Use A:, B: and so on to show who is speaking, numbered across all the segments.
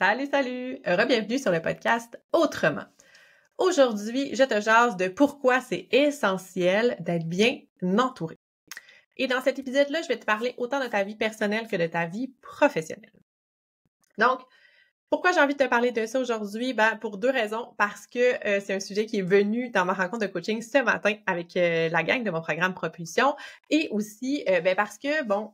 A: Salut, salut! Bienvenue sur le podcast Autrement. Aujourd'hui, je te jase de pourquoi c'est essentiel d'être bien entouré. Et dans cet épisode-là, je vais te parler autant de ta vie personnelle que de ta vie professionnelle. Donc, pourquoi j'ai envie de te parler de ça aujourd'hui? Pour deux raisons. Parce que c'est un sujet qui est venu dans ma rencontre de coaching ce matin avec la gang de mon programme Propulsion. Et aussi, parce que,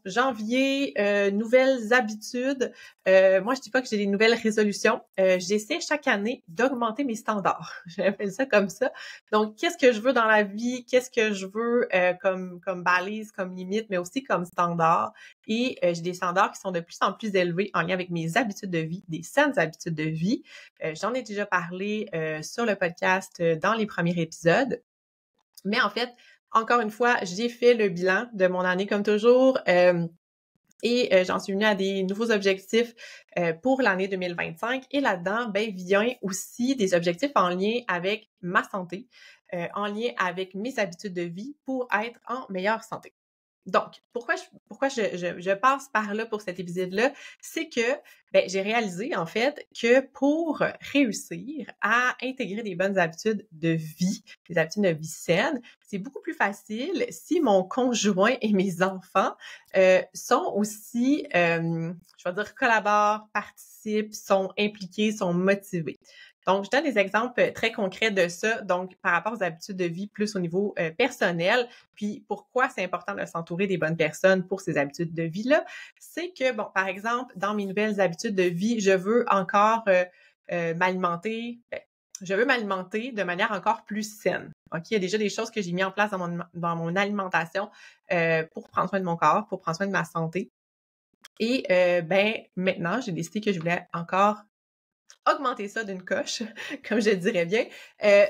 A: janvier, nouvelles habitudes. Moi, je dis pas que j'ai des nouvelles résolutions. J'essaie chaque année d'augmenter mes standards. J'appelle ça comme ça. Donc, qu'est-ce que je veux dans la vie? Qu'est-ce que je veux comme balise, comme limite, mais aussi comme standard? Et j'ai des standards qui sont de plus en plus élevés en lien avec mes habitudes de vie, des saines habitudes de vie. J'en ai déjà parlé sur le podcast dans les premiers épisodes. Mais en fait, encore une fois, j'ai fait le bilan de mon année comme toujours. Et j'en suis venue à des nouveaux objectifs pour l'année 2025. Et là-dedans, vient aussi des objectifs en lien avec ma santé, en lien avec mes habitudes de vie pour être en meilleure santé. Donc, pourquoi je passe par là pour cet épisode-là, c'est que j'ai réalisé en fait que pour réussir à intégrer des bonnes habitudes de vie, des habitudes de vie saines, c'est beaucoup plus facile si mon conjoint et mes enfants sont aussi, je vais dire, collaborent, participent, sont impliqués, sont motivés. Donc, je donne des exemples très concrets de ça, donc par rapport aux habitudes de vie plus au niveau personnel, puis pourquoi c'est important de s'entourer des bonnes personnes pour ces habitudes de vie-là, c'est que, par exemple, dans mes nouvelles habitudes de vie, je veux encore m'alimenter, je veux m'alimenter de manière encore plus saine. OK? Il y a déjà des choses que j'ai mis en place dans mon alimentation pour prendre soin de mon corps, pour prendre soin de ma santé. Et maintenant, j'ai décidé que je voulais encore augmenter ça d'une coche, comme je dirais bien.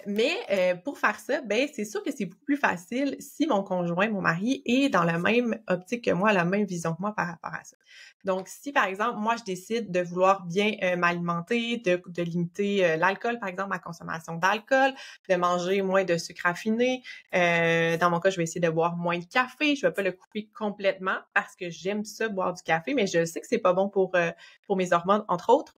A: Mais pour faire ça, c'est sûr que c'est beaucoup plus facile si mon conjoint, mon mari, est dans la même optique que moi, la même vision que moi par rapport à ça. Donc, si par exemple, moi, je décide de vouloir bien m'alimenter, de limiter l'alcool, par exemple, ma consommation d'alcool, de manger moins de sucre raffiné, dans mon cas, je vais essayer de boire moins de café. Je vais pas le couper complètement parce que j'aime ça, boire du café, mais je sais que c'est pas bon pour mes hormones, entre autres.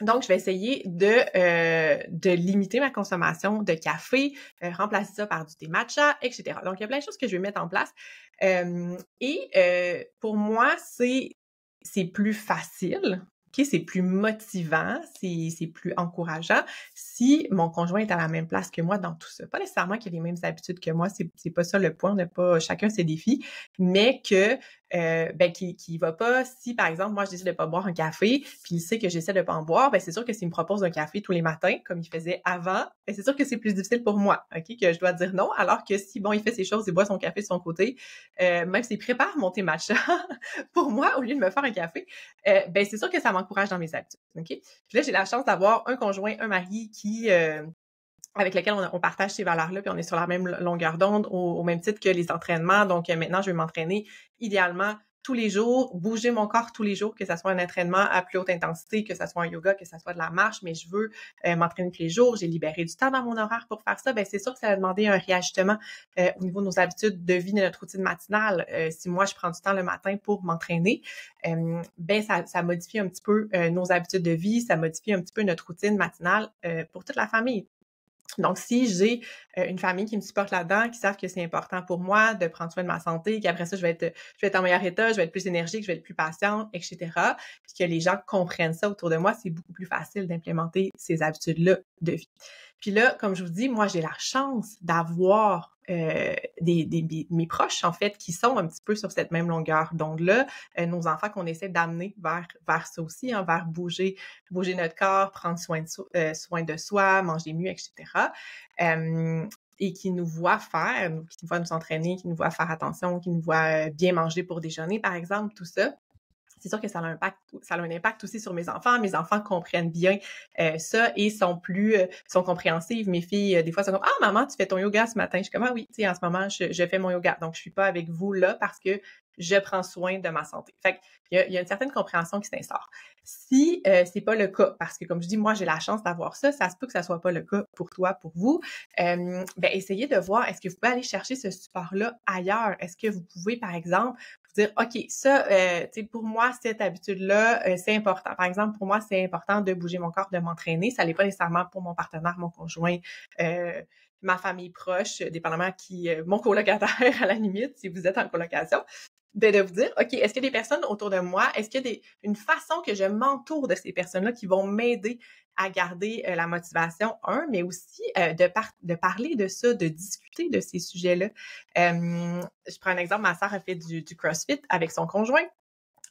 A: Donc, je vais essayer de limiter ma consommation de café, remplacer ça par du thé matcha, etc. Donc, il y a plein de choses que je vais mettre en place. Pour moi, c'est plus facile, OK? C'est plus motivant, c'est plus encourageant si mon conjoint est à la même place que moi dans tout ça. Pas nécessairement qu'il ait les mêmes habitudes que moi, c'est pas ça le point, on n'a pas chacun ses défis, mais que qui va pas, si par exemple, moi je décide de pas boire un café, puis il sait que j'essaie de pas en boire, c'est sûr que s'il me propose un café tous les matins, comme il faisait avant, c'est sûr que c'est plus difficile pour moi, OK, que je dois dire non, alors que si, il fait ses choses, il boit son café de son côté, même s'il prépare mon thé matcha pour moi, au lieu de me faire un café, c'est sûr que ça m'encourage dans mes habitudes, OK? Puis là, j'ai la chance d'avoir un conjoint, un mari qui... avec lequel on partage ces valeurs-là, puis on est sur la même longueur d'onde, au même titre que les entraînements. Donc, maintenant, je vais m'entraîner idéalement tous les jours, bouger mon corps tous les jours, que ça soit un entraînement à plus haute intensité, que ça soit un yoga, que ça soit de la marche, mais je veux m'entraîner tous les jours. J'ai libéré du temps dans mon horaire pour faire ça. C'est sûr que ça va demander un réajustement au niveau de nos habitudes de vie, de notre routine matinale. Si moi, je prends du temps le matin pour m'entraîner, ça modifie un petit peu nos habitudes de vie, ça modifie un petit peu notre routine matinale pour toute la famille. Donc, si j'ai une famille qui me supporte là-dedans, qui savent que c'est important pour moi de prendre soin de ma santé, qu'après ça, je vais être en meilleur état, je vais être plus énergique, je vais être plus patiente, etc., puis que les gens comprennent ça autour de moi, c'est beaucoup plus facile d'implémenter ces habitudes-là de vie. Puis là, comme je vous dis, moi, j'ai la chance d'avoir mes proches, en fait, qui sont un petit peu sur cette même longueur d'onde-là, nos enfants qu'on essaie d'amener vers ça aussi, vers bouger notre corps, prendre soin de soi, manger mieux, etc. Et qui nous voient faire, qui nous voient nous entraîner, qui nous voient faire attention, qui nous voient bien manger pour déjeuner, par exemple, tout ça. C'est sûr que ça a un impact aussi sur mes enfants. Mes enfants comprennent bien ça et sont compréhensives. Mes filles, des fois, sont comme « Ah, maman, tu fais ton yoga ce matin? » Je suis comme « Ah oui, tu sais, en ce moment, je fais mon yoga. Donc, je suis pas avec vous là parce que je prends soin de ma santé. » Fait que, il y a une certaine compréhension qui s'instaure. Si c'est pas le cas, parce que comme je dis, moi, j'ai la chance d'avoir ça, ça se peut que ça soit pas le cas pour toi, pour vous, essayez de voir, est-ce que vous pouvez aller chercher ce support-là ailleurs? Est-ce que vous pouvez, par exemple, dire, OK, ça, tu sais, pour moi, cette habitude-là, c'est important. Par exemple, pour moi, c'est important de bouger mon corps, de m'entraîner. Ça l'est pas nécessairement pour mon partenaire, mon conjoint, ma famille proche, dépendamment qui, mon colocataire à la limite, si vous êtes en colocation. De vous dire, OK, est-ce qu'il y a des personnes autour de moi? Est-ce qu'il y a une façon que je m'entoure de ces personnes-là qui vont m'aider à garder la motivation, mais aussi de parler de ça, de discuter de ces sujets-là. Je prends un exemple, ma sœur a fait du CrossFit avec son conjoint.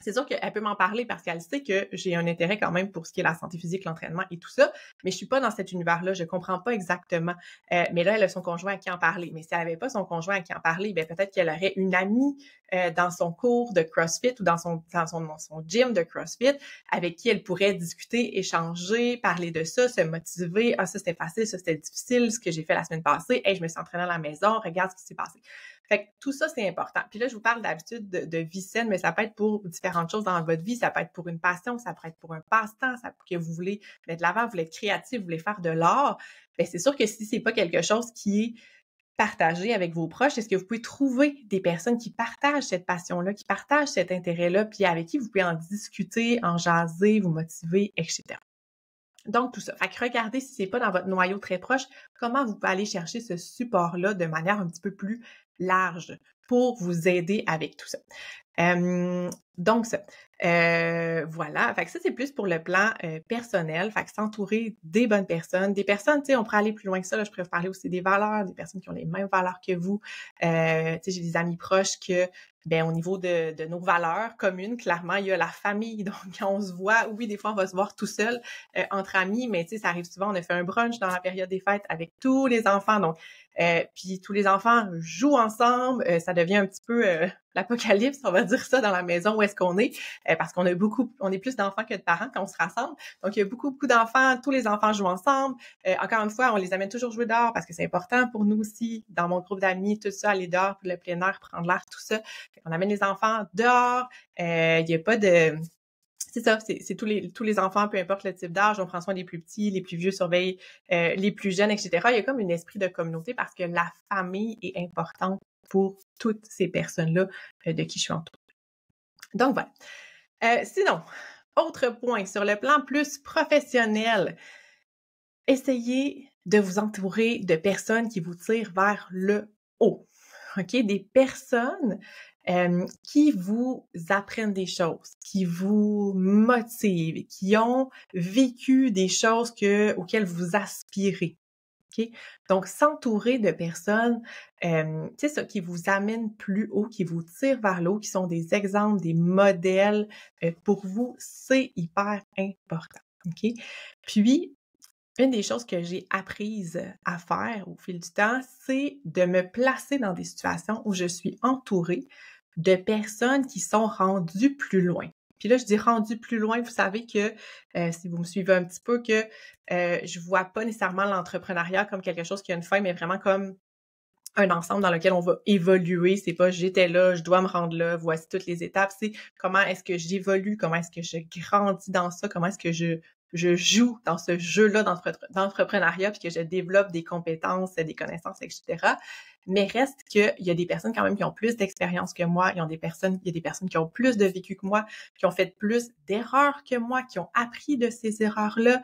A: C'est sûr qu'elle peut m'en parler parce qu'elle sait que j'ai un intérêt quand même pour ce qui est la santé physique, l'entraînement et tout ça, mais je suis pas dans cet univers-là, je comprends pas exactement. Mais là, elle a son conjoint à qui en parler. Mais si elle avait pas son conjoint à qui en parler, ben peut-être qu'elle aurait une amie dans son cours de CrossFit ou dans son gym de CrossFit avec qui elle pourrait discuter, échanger, parler de ça, se motiver. Ah, ça c'était facile, ça c'était difficile, ce que j'ai fait la semaine passée. Hey, je me suis entraînée à la maison, regarde ce qui s'est passé. Fait que tout ça, c'est important. Puis là, je vous parle d'habitude de vie saine, mais ça peut être pour différentes choses dans votre vie. Ça peut être pour une passion, ça peut être pour un passe-temps, ça peut être que vous voulez mettre de l'avant, vous voulez être créatif, vous voulez faire de l'art. Bien, c'est sûr que si c'est pas quelque chose qui est partagé avec vos proches, est-ce que vous pouvez trouver des personnes qui partagent cette passion-là, qui partagent cet intérêt-là, puis avec qui vous pouvez en discuter, en jaser, vous motiver, etc. Donc, tout ça. Fait que regardez si c'est pas dans votre noyau très proche, comment vous pouvez aller chercher ce support-là de manière un petit peu plus large pour vous aider avec tout ça. Donc, ça. Voilà. Fait que ça, c'est plus pour le plan personnel. Fait que s'entourer des bonnes personnes. Des personnes, tu sais, on pourrait aller plus loin que ça. Là, je pourrais vous parler aussi des valeurs, des personnes qui ont les mêmes valeurs que vous. Tu sais, j'ai des amis proches que au niveau de nos valeurs communes, clairement, il y a la famille. Donc, quand on se voit, oui, des fois, on va se voir tout seul entre amis, mais tu sais, ça arrive souvent, on a fait un brunch dans la période des fêtes avec tous les enfants. Donc, puis tous les enfants jouent ensemble. Ça devient un petit peu l'apocalypse, on va dire ça, dans la maison où est-ce qu'on est, parce qu'on est plus d'enfants que de parents quand on se rassemble. Donc, il y a beaucoup d'enfants, tous les enfants jouent ensemble. Encore une fois, on les amène toujours jouer dehors parce que c'est important pour nous aussi, dans mon groupe d'amis, tout ça, aller dehors, pour le plein air, prendre l'air, tout ça. On amène les enfants dehors. Il n'y a pas de... C'est ça, c'est tous les enfants, peu importe le type d'âge, on prend soin des plus petits, les plus vieux surveillent les plus jeunes, etc. Il y a comme un esprit de communauté parce que la famille est importante pour toutes ces personnes-là de qui je suis entourée. Donc voilà. Sinon, autre point, sur le plan plus professionnel, essayez de vous entourer de personnes qui vous tirent vers le haut. OK? Des personnes qui vous apprennent des choses, qui vous motivent, qui ont vécu des choses auxquelles vous aspirez. OK? Donc, s'entourer de personnes, c'est ça, qui vous amènent plus haut, qui vous tirent vers le haut, qui sont des exemples, des modèles pour vous, c'est hyper important. OK? Puis, une des choses que j'ai apprises à faire au fil du temps, c'est de me placer dans des situations où je suis entourée de personnes qui sont rendues plus loin. Puis là, je dis rendues plus loin, vous savez que, si vous me suivez un petit peu, que je vois pas nécessairement l'entrepreneuriat comme quelque chose qui a une fin, mais vraiment comme un ensemble dans lequel on va évoluer. C'est pas j'étais là, je dois me rendre là, voici toutes les étapes. C'est comment est-ce que j'évolue, comment est-ce que je grandis dans ça, comment est-ce que je joue dans ce jeu-là d'entrepreneuriat, puis que je développe des compétences, des connaissances, etc. Mais reste qu'il y a des personnes quand même qui ont plus d'expérience que moi, il y a des personnes qui ont plus de vécu que moi, qui ont fait plus d'erreurs que moi, qui ont appris de ces erreurs-là,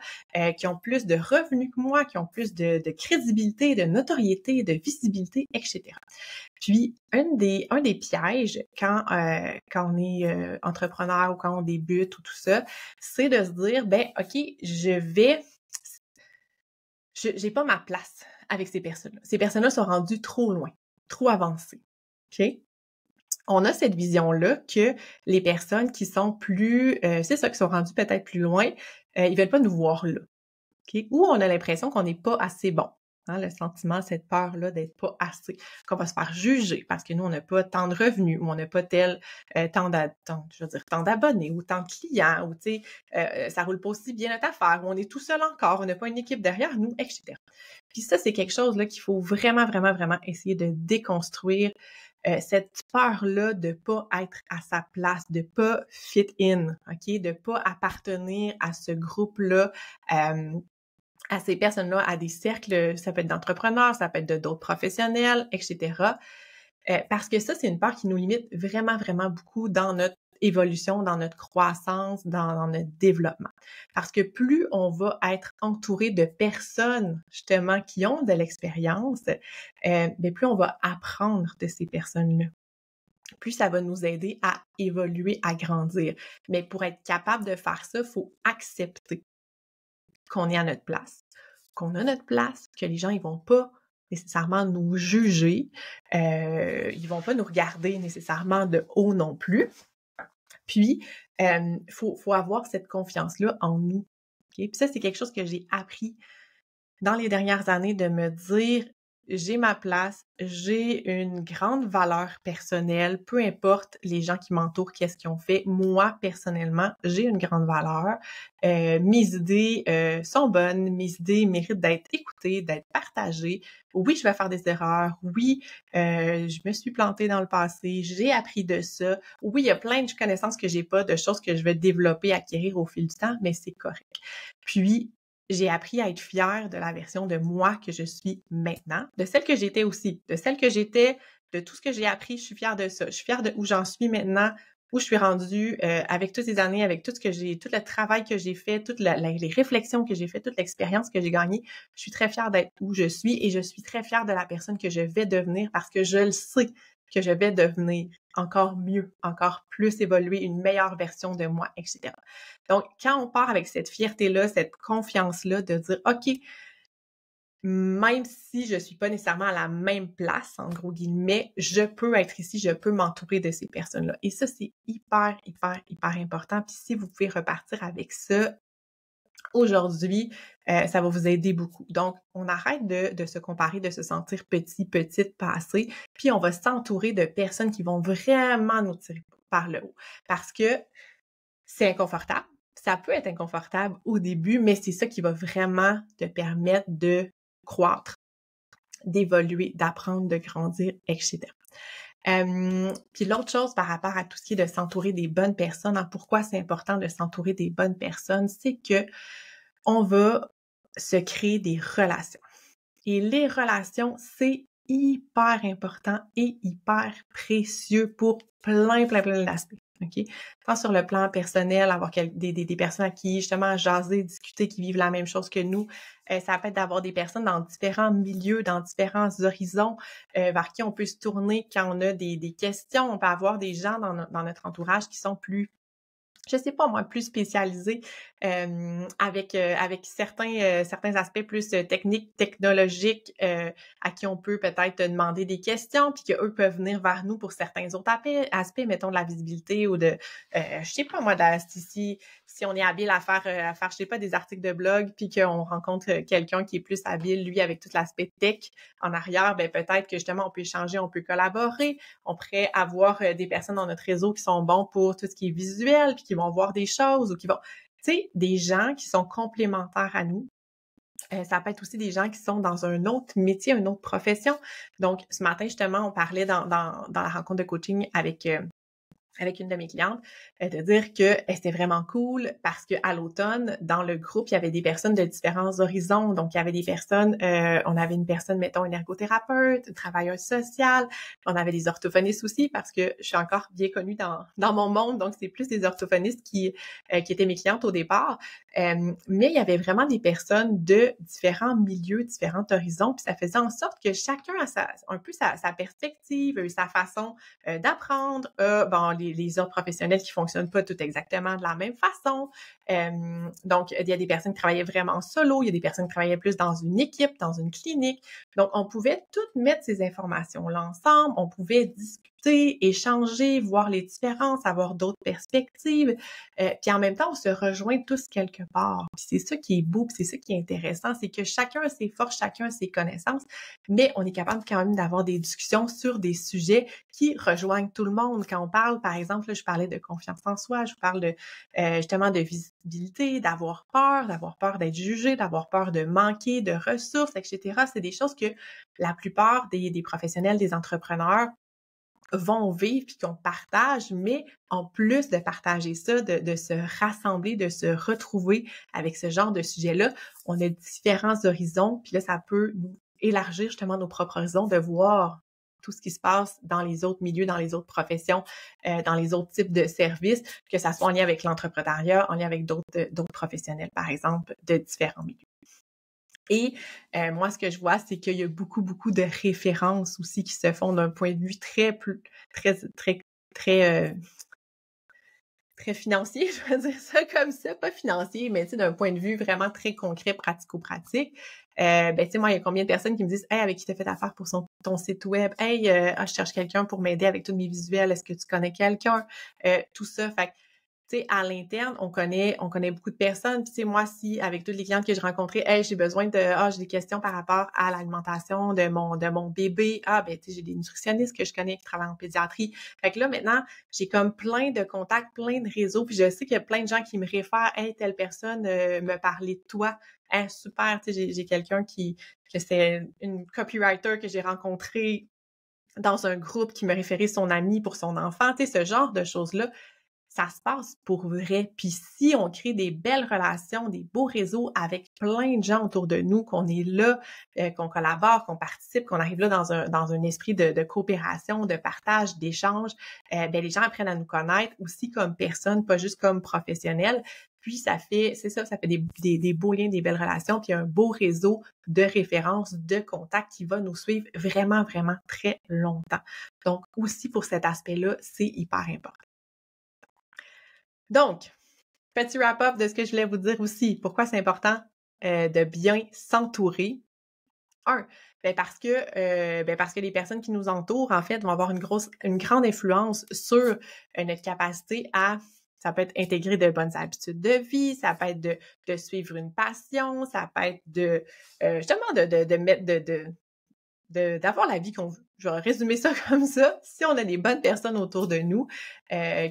A: qui ont plus de revenus que moi, qui ont plus de crédibilité, de notoriété, de visibilité, etc. Puis, un des pièges quand on est entrepreneur ou quand on débute ou tout ça, c'est de se dire, OK, j'ai pas ma place avec ces personnes-là. Ces personnes-là sont rendues trop loin, trop avancées. OK? On a cette vision-là que les personnes qui sont plus, c'est ça, qui sont rendues peut-être plus loin, ils veulent pas nous voir là. OK? Ou on a l'impression qu'on n'est pas assez bon. Hein, le sentiment, cette peur-là d'être pas assez, qu'on va se faire juger parce que nous, on n'a pas tant de revenus ou on n'a pas tant d'abonnés ou tant de clients ou, tu sais, ça roule pas aussi bien notre affaire ou on est tout seul encore, on n'a pas une équipe derrière nous, etc. Puis ça, c'est quelque chose là qu'il faut vraiment, vraiment, vraiment essayer de déconstruire. Cette peur-là de pas être à sa place, de pas fit in, OK? De pas appartenir à ce groupe-là, à ces personnes-là, à des cercles, ça peut être d'entrepreneurs, ça peut être d'autres professionnels, etc. Parce que ça, c'est une peur qui nous limite vraiment, vraiment beaucoup dans notre évolution, dans notre croissance, dans notre développement. Parce que plus on va être entouré de personnes, justement, qui ont de l'expérience, plus on va apprendre de ces personnes-là. Plus ça va nous aider à évoluer, à grandir. Mais pour être capable de faire ça, il faut accepter qu'on est à notre place, qu'on a notre place, que les gens, ils vont pas nécessairement nous juger, ils vont pas nous regarder nécessairement de haut non plus. Puis, faut avoir cette confiance-là en nous. Okay? Puis ça, c'est quelque chose que j'ai appris dans les dernières années, de me dire j'ai ma place, j'ai une grande valeur personnelle, peu importe les gens qui m'entourent, qu'est-ce qu'ils ont fait. Moi, personnellement, j'ai une grande valeur. Mes idées sont bonnes, mes idées méritent d'être écoutées, d'être partagées. Oui, je vais faire des erreurs. Oui, je me suis plantée dans le passé. J'ai appris de ça. Oui, il y a plein de connaissances que j'ai pas, de choses que je vais développer, acquérir au fil du temps, mais c'est correct. Puis, j'ai appris à être fière de la version de moi que je suis maintenant, de celle que j'étais aussi, de celle que j'étais, de tout ce que j'ai appris, je suis fière de ça. Je suis fière de où j'en suis maintenant, où je suis rendue, avec toutes ces années, avec tout ce que j'ai, tout le travail que j'ai fait, toutes les réflexions que j'ai fait, toute l'expérience que j'ai gagnée. Je suis très fière d'être où je suis et je suis très fière de la personne que je vais devenir parce que je le sais que je vais devenir encore mieux, encore plus évoluer, une meilleure version de moi, etc. Donc, quand on part avec cette fierté-là, cette confiance-là de dire, OK, même si je suis pas nécessairement à la même place, en gros guillemets, je peux être ici, je peux m'entourer de ces personnes-là. Et ça, c'est hyper, hyper, hyper important. Puis si vous pouvez repartir avec ça aujourd'hui, ça va vous aider beaucoup. Donc, on arrête de se comparer, de se sentir petit, petite, passé, puis on va s'entourer de personnes qui vont vraiment nous tirer par le haut. Parce que c'est inconfortable. Ça peut être inconfortable au début, mais c'est ça qui va vraiment te permettre de croître, d'évoluer, d'apprendre, de grandir, etc. Puis l'autre chose par rapport à tout ce qui est de s'entourer des bonnes personnes, hein, pourquoi c'est important de s'entourer des bonnes personnes, c'est que on va se créer des relations. Et les relations, c'est hyper important et hyper précieux pour plein d'aspects. OK? Tant sur le plan personnel, avoir des personnes à qui, justement, jaser, discuter, qui vivent la même chose que nous. Ça peut être d'avoir des personnes dans différents milieux, dans différents horizons, vers qui on peut se tourner quand on a des questions. On peut avoir des gens dans notre entourage qui sont plus, je sais pas moi, plus spécialisés avec certains aspects plus techniques, technologiques, à qui on peut peut-être demander des questions, puis qu'eux peuvent venir vers nous pour certains autres aspects, mettons de la visibilité ou de, je sais pas moi, si on est habile à faire, je sais pas, des articles de blog, puis qu'on rencontre quelqu'un qui est plus habile, lui, avec tout l'aspect tech en arrière, ben peut-être que justement on peut échanger, on peut collaborer, on pourrait avoir des personnes dans notre réseau qui sont bons pour tout ce qui est visuel, puis qui vont voir des choses ou qui vont, tu sais, des gens qui sont complémentaires à nous. Ça peut être aussi des gens qui sont dans un autre métier, une autre profession. Donc, ce matin, justement, on parlait dans la rencontre de coaching avec une de mes clientes, de dire que c'était vraiment cool parce que à l'automne, dans le groupe, il y avait des personnes de différents horizons. Donc, il y avait des personnes, on avait une personne, mettons, une ergothérapeute, une travailleuse sociale, on avait des orthophonistes aussi parce que je suis encore bien connue dans mon monde, donc c'est plus des orthophonistes qui étaient mes clientes au départ. Mais il y avait vraiment des personnes de différents milieux, différents horizons, puis ça faisait en sorte que chacun a un peu sa perspective, sa façon d'apprendre, les autres professionnels qui fonctionnent pas tout exactement de la même façon. Donc, il y a des personnes qui travaillaient vraiment solo, il y a des personnes qui travaillaient plus dans une équipe, dans une clinique. Donc, on pouvait toutes mettre ces informations-là ensemble, on pouvait discuter, échanger, voir les différences, avoir d'autres perspectives. Puis en même temps, on se rejoint tous quelque part. Puis c'est ça qui est beau, puis c'est ça qui est intéressant, c'est que chacun a ses forces, chacun a ses connaissances, mais on est capable quand même d'avoir des discussions sur des sujets qui rejoignent tout le monde. Quand on parle, par exemple, là, je parlais de confiance en soi, je parle de justement de visibilité, d'avoir peur d'être jugé, d'avoir peur de manquer de ressources, etc. C'est des choses que la plupart des professionnels, des entrepreneurs vont vivre puis qu'on partage, mais en plus de partager ça, de se rassembler, de se retrouver avec ce genre de sujet-là, on a différents horizons, puis là, ça peut nous élargir justement nos propres horizons, de voir tout ce qui se passe dans les autres milieux, dans les autres professions, dans les autres types de services, que ça soit en lien avec l'entrepreneuriat, en lien avec d'autres professionnels, par exemple, de différents milieux. Et moi, ce que je vois, c'est qu'il y a beaucoup, beaucoup de références aussi qui se font d'un point de vue très financier, je vais dire ça comme ça, pas financier, mais tu sais, d'un point de vue vraiment très concret, pratico-pratique. Ben, tu sais, moi, il y a combien de personnes qui me disent « Hey, avec qui t'as fait affaire pour ton site web? Hey, je cherche quelqu'un pour m'aider avec tous mes visuels. Est-ce que tu connais quelqu'un? » Tout ça. Fait que, tu sais, à l'interne, on connaît beaucoup de personnes. Puis, tu sais, moi, si, avec toutes les clientes que j'ai rencontrées, hey, j'ai besoin j'ai des questions par rapport à l'alimentation de mon bébé. Ah, ben, tu sais, j'ai des nutritionnistes que je connais qui travaillent en pédiatrie. Fait que là, maintenant, j'ai comme plein de contacts, plein de réseaux. Puis, je sais qu'il y a plein de gens qui me réfèrent, hey, telle personne me parlait de toi. Hey, super, tu sais, j'ai quelqu'un que c'est une copywriter que j'ai rencontrée dans un groupe qui me référait son ami pour son enfant. Tu sais, ce genre de choses-là, ça se passe pour vrai. Puis si on crée des belles relations, des beaux réseaux avec plein de gens autour de nous, qu'on est là, qu'on collabore, qu'on participe, qu'on arrive là dans un esprit de coopération, de partage, d'échange, ben les gens apprennent à nous connaître aussi comme personnes, pas juste comme professionnels. Puis ça fait des beaux liens, des belles relations, puis un beau réseau de références, de contacts qui va nous suivre vraiment, vraiment très longtemps. Donc aussi pour cet aspect-là, c'est hyper important. Donc, petit wrap-up de ce que je voulais vous dire aussi. Pourquoi c'est important de bien s'entourer? Parce que les personnes qui nous entourent, en fait, vont avoir une grande influence sur notre capacité à, ça peut être intégrer de bonnes habitudes de vie, ça peut être de suivre une passion, ça peut être justement d'avoir la vie qu'on veut. Je vais résumer ça comme ça. Si on a des bonnes personnes autour de nous,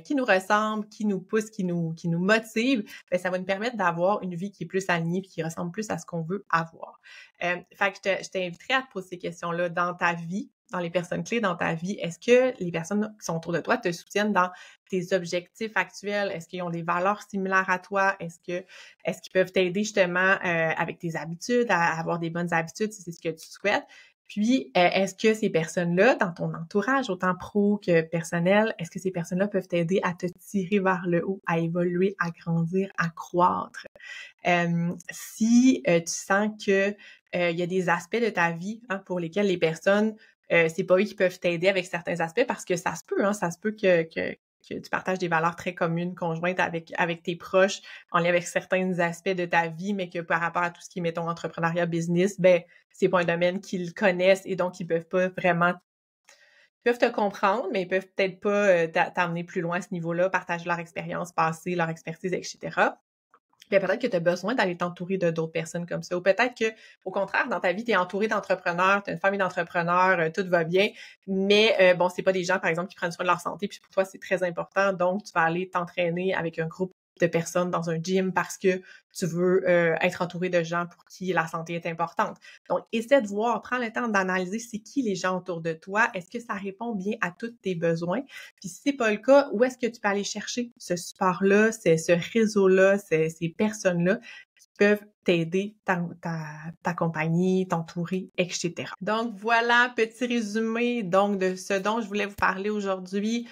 A: qui nous ressemblent, qui nous poussent, qui nous motivent, ben ça va nous permettre d'avoir une vie qui est plus alignée puis qui ressemble plus à ce qu'on veut avoir. Fait que je t'inviterais à te poser ces questions-là dans ta vie, dans les personnes clés dans ta vie. Est-ce que les personnes qui sont autour de toi te soutiennent dans tes objectifs actuels? Est-ce qu'ils ont des valeurs similaires à toi? Est-ce qu'ils peuvent t'aider justement avec tes habitudes, à avoir des bonnes habitudes si c'est ce que tu souhaites? Puis, est-ce que ces personnes-là, dans ton entourage, autant pro que personnel, est-ce que ces personnes-là peuvent t'aider à te tirer vers le haut, à évoluer, à grandir, à croître? Si tu sens que il y a des aspects de ta vie pour lesquels les personnes, c'est pas eux qui peuvent t'aider avec certains aspects parce que ça se peut que tu partages des valeurs très communes, conjointes avec tes proches, en lien avec certains aspects de ta vie, mais que par rapport à tout ce qui est, mettons, entrepreneuriat, business, ben, c'est pas un domaine qu'ils connaissent et donc ils peuvent pas vraiment, ils peuvent te comprendre, mais ils peuvent peut-être pas t'amener plus loin à ce niveau-là, partager leur expérience passée, leur expertise, etc. Puis peut-être que tu as besoin d'aller t'entourer de d'autres personnes comme ça. Ou peut-être que, au contraire, dans ta vie, tu es entouré d'entrepreneurs, tu as une famille d'entrepreneurs, tout va bien. Mais bon, c'est pas des gens, par exemple, qui prennent soin de leur santé, puis pour toi, c'est très important. Donc, tu vas aller t'entraîner avec un groupe de personnes dans un gym parce que tu veux être entouré de gens pour qui la santé est importante. Donc, essaie de voir, prends le temps d'analyser c'est qui les gens autour de toi, est-ce que ça répond bien à tous tes besoins, puis si c'est pas le cas, où est-ce que tu peux aller chercher ce support-là, ce réseau-là, ces personnes-là qui peuvent t'aider, t'accompagner, t'entourer, etc. Donc, voilà, petit résumé donc de ce dont je voulais vous parler aujourd'hui.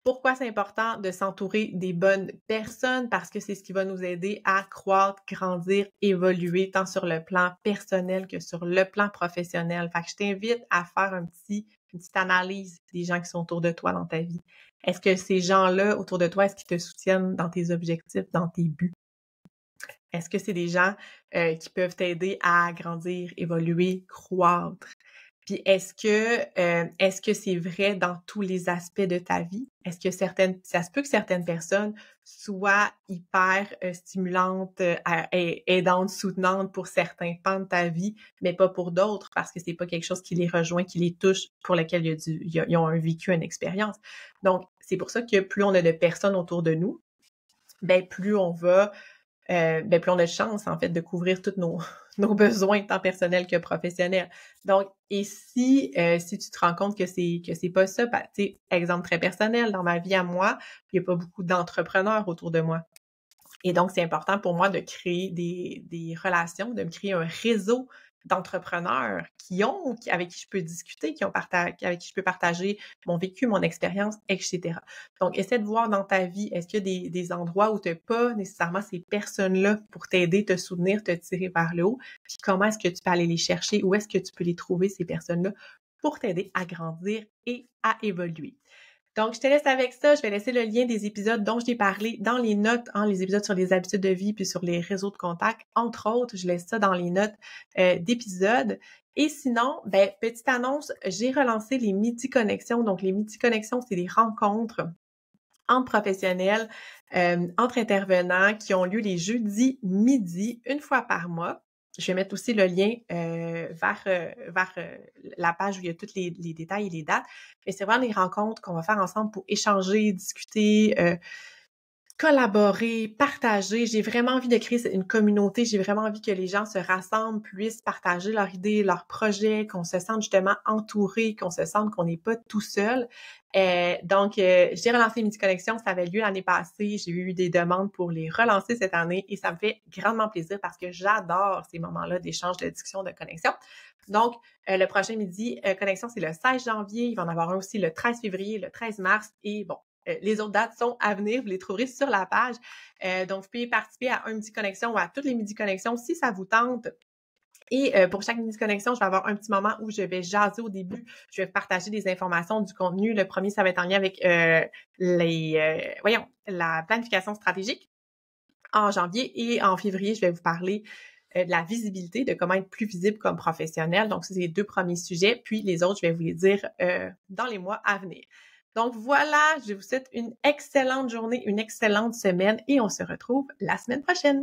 A: Pourquoi c'est important de s'entourer des bonnes personnes? Parce que c'est ce qui va nous aider à croître, grandir, évoluer, tant sur le plan personnel que sur le plan professionnel. Fait que je t'invite à faire une petite analyse des gens qui sont autour de toi dans ta vie. Est-ce que ces gens-là autour de toi, est-ce qu'ils te soutiennent dans tes objectifs, dans tes buts? Est-ce que c'est des gens qui peuvent t'aider à grandir, évoluer, croître? Puis est-ce que c'est vrai dans tous les aspects de ta vie? Est-ce que ça se peut que certaines personnes soient hyper stimulantes, aidantes, soutenantes pour certains pans de ta vie, mais pas pour d'autres parce que c'est pas quelque chose qui les rejoint, qui les touche, pour lequel ils ont vécu une expérience. Donc, c'est pour ça que plus on a de personnes autour de nous, ben plus on va plus on a de chance, en fait, de couvrir tous nos besoins, tant personnels que professionnels. Donc, et si tu te rends compte que c'est pas ça, tu sais, exemple très personnel, dans ma vie à moi, il n'y a pas beaucoup d'entrepreneurs autour de moi. Et donc, c'est important pour moi de créer des relations, de me créer un réseau d'entrepreneurs avec qui je peux discuter, avec qui je peux partager mon vécu, mon expérience, etc. Donc, essaie de voir dans ta vie, est-ce qu'il y a des endroits où tu n'as pas nécessairement ces personnes-là pour t'aider, te soutenir, te tirer vers le haut, puis comment est-ce que tu peux aller les chercher, où est-ce que tu peux les trouver, ces personnes-là, pour t'aider à grandir et à évoluer. Donc, je te laisse avec ça. Je vais laisser le lien des épisodes dont je t'ai parlé dans les notes, les épisodes sur les habitudes de vie puis sur les réseaux de contact. Entre autres, je laisse ça dans les notes d'épisodes. Et sinon, petite annonce, j'ai relancé les Midi Connexions. Donc, les Midi Connexions, c'est des rencontres entre professionnels, entre intervenants qui ont lieu les jeudis midi, une fois par mois. Je vais mettre aussi le lien vers la page où il y a tous les détails et les dates. Mais c'est vraiment des rencontres qu'on va faire ensemble pour échanger, discuter, collaborer, partager. J'ai vraiment envie de créer une communauté. J'ai vraiment envie que les gens se rassemblent, puissent partager leurs idées, leurs projets, qu'on se sente justement entouré, qu'on se sente qu'on n'est pas tout seul. Donc, j'ai relancé Midi Connexion. Ça avait lieu l'année passée. J'ai eu des demandes pour les relancer cette année et ça me fait grandement plaisir parce que j'adore ces moments-là d'échange, de discussion, de connexion. Donc, le prochain Midi Connexion, c'est le 16 janvier. Il va en avoir un aussi le 13 février, le 13 mars et bon, les autres dates sont à venir, vous les trouverez sur la page. Donc, vous pouvez participer à un Midi Connexion ou à toutes les Midi Connexions si ça vous tente. Et pour chaque Midi Connexion, je vais avoir un petit moment où je vais jaser au début. Je vais partager des informations, du contenu. Le premier, ça va être en lien avec la planification stratégique en janvier. Et en février, je vais vous parler de la visibilité, de comment être plus visible comme professionnel. Donc, c'est les 2 premiers sujets. Puis les autres, je vais vous les dire dans les mois à venir. Donc voilà, je vous souhaite une excellente journée, une excellente semaine et on se retrouve la semaine prochaine.